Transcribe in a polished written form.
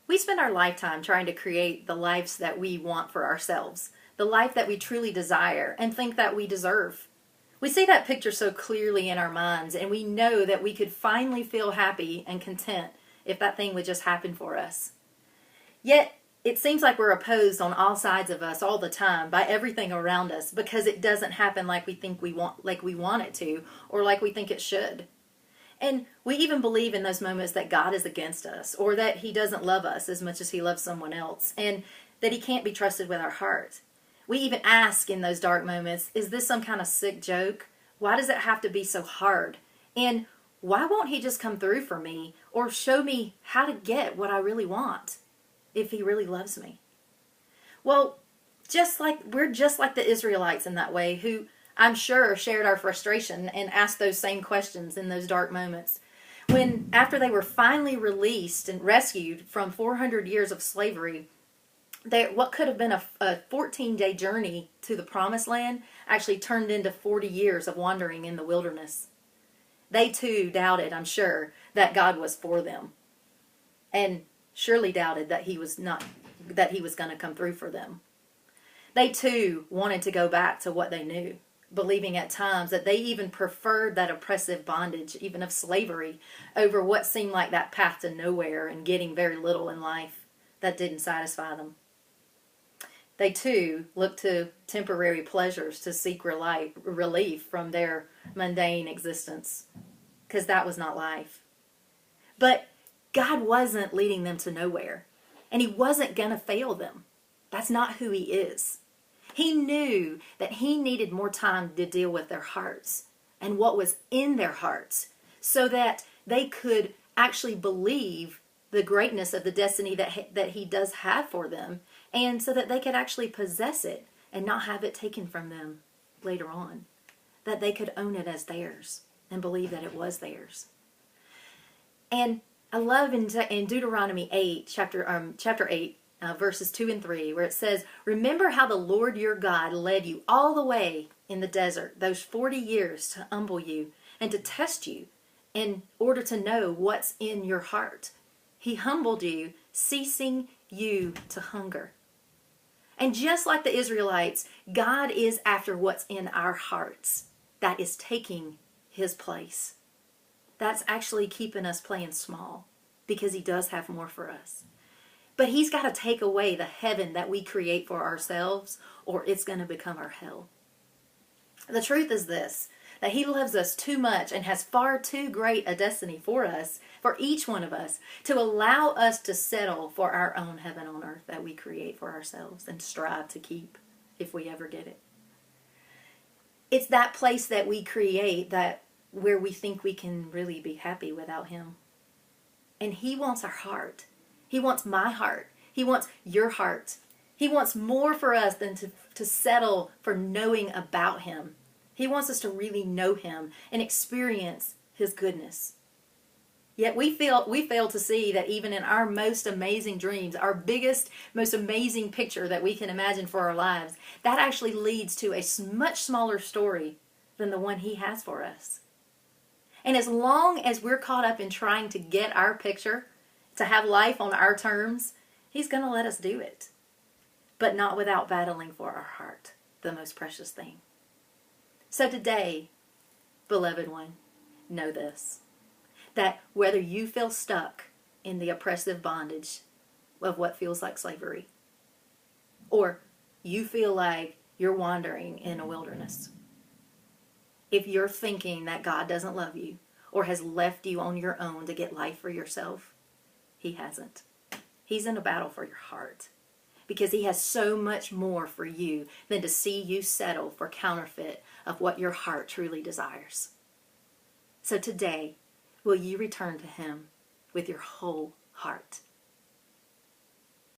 We spend our lifetime trying to create the lives that we want for ourselves, the life that we truly desire and think that we deserve. We see that picture so clearly in our minds, and we know that we could finally feel happy and content if that thing would just happen for us. Yet, it seems like we're opposed on all sides of us all the time by everything around us because it doesn't happen like we think we want it to, or like we think it should. And we even believe in those moments that God is against us, or that He doesn't love us as much as He loves someone else, and that He can't be trusted with our heart. We even ask in those dark moments, is this some kind of sick joke? Why does it have to be so hard? And why won't He just come through for me or show me how to get what I really want if He really loves me? Well, we're just like the Israelites in that way, who I'm sure shared our frustration and asked those same questions in those dark moments. When, after they were finally released and rescued from 400 years of slavery, what could have been a 14-day journey to the promised land actually turned into 40 years of wandering in the wilderness. They too doubted, I'm sure, that God was for them, and surely doubted that He was going to come through for them. They too wanted to go back to what they knew, believing at times that they even preferred that oppressive bondage, even of slavery, over what seemed like that path to nowhere and getting very little in life that didn't satisfy them. They too looked to temporary pleasures to seek relief from their mundane existence, because that was not life. But God wasn't leading them to nowhere, and He wasn't going to fail them. That's not who He is. He knew that He needed more time to deal with their hearts and what was in their hearts, so that they could actually believe the greatness of the destiny that He does have for them, and so that they could actually possess it and not have it taken from them later on. That they could own it as theirs and believe that it was theirs. And I love in Deuteronomy 8, chapter 8, verses 2 and 3, where it says, "Remember how the Lord your God led you all the way in the desert, those 40 years, to humble you and to test you in order to know what's in your heart. He humbled you, ceasing you to hunger." And just like the Israelites, God is after what's in our hearts. That is taking His place. That's actually keeping us playing small, because He does have more for us. But He's got to take away the heaven that we create for ourselves, or it's going to become our hell. The truth is this, that He loves us too much and has far too great a destiny for us, for each one of us, to allow us to settle for our own heaven on earth that we create for ourselves and strive to keep if we ever get it. It's that place that we create where we think we can really be happy without Him. And He wants our heart. He wants my heart. He wants your heart. He wants more for us than to settle for knowing about Him. He wants us to really know Him and experience His goodness. Yet we fail to see that even in our most amazing dreams, our biggest, most amazing picture that we can imagine for our lives, that actually leads to a much smaller story than the one He has for us. And as long as we're caught up in trying to get our picture, to have life on our terms, He's going to let us do it. But not without battling for our heart, the most precious thing. So today, beloved one, know this, that whether you feel stuck in the oppressive bondage of what feels like slavery, or you feel like you're wandering in a wilderness, if you're thinking that God doesn't love you or has left you on your own to get life for yourself, He hasn't. He's in a battle for your heart, because He has so much more for you than to see you settle for counterfeit of what your heart truly desires. So today, will you return to Him with your whole heart?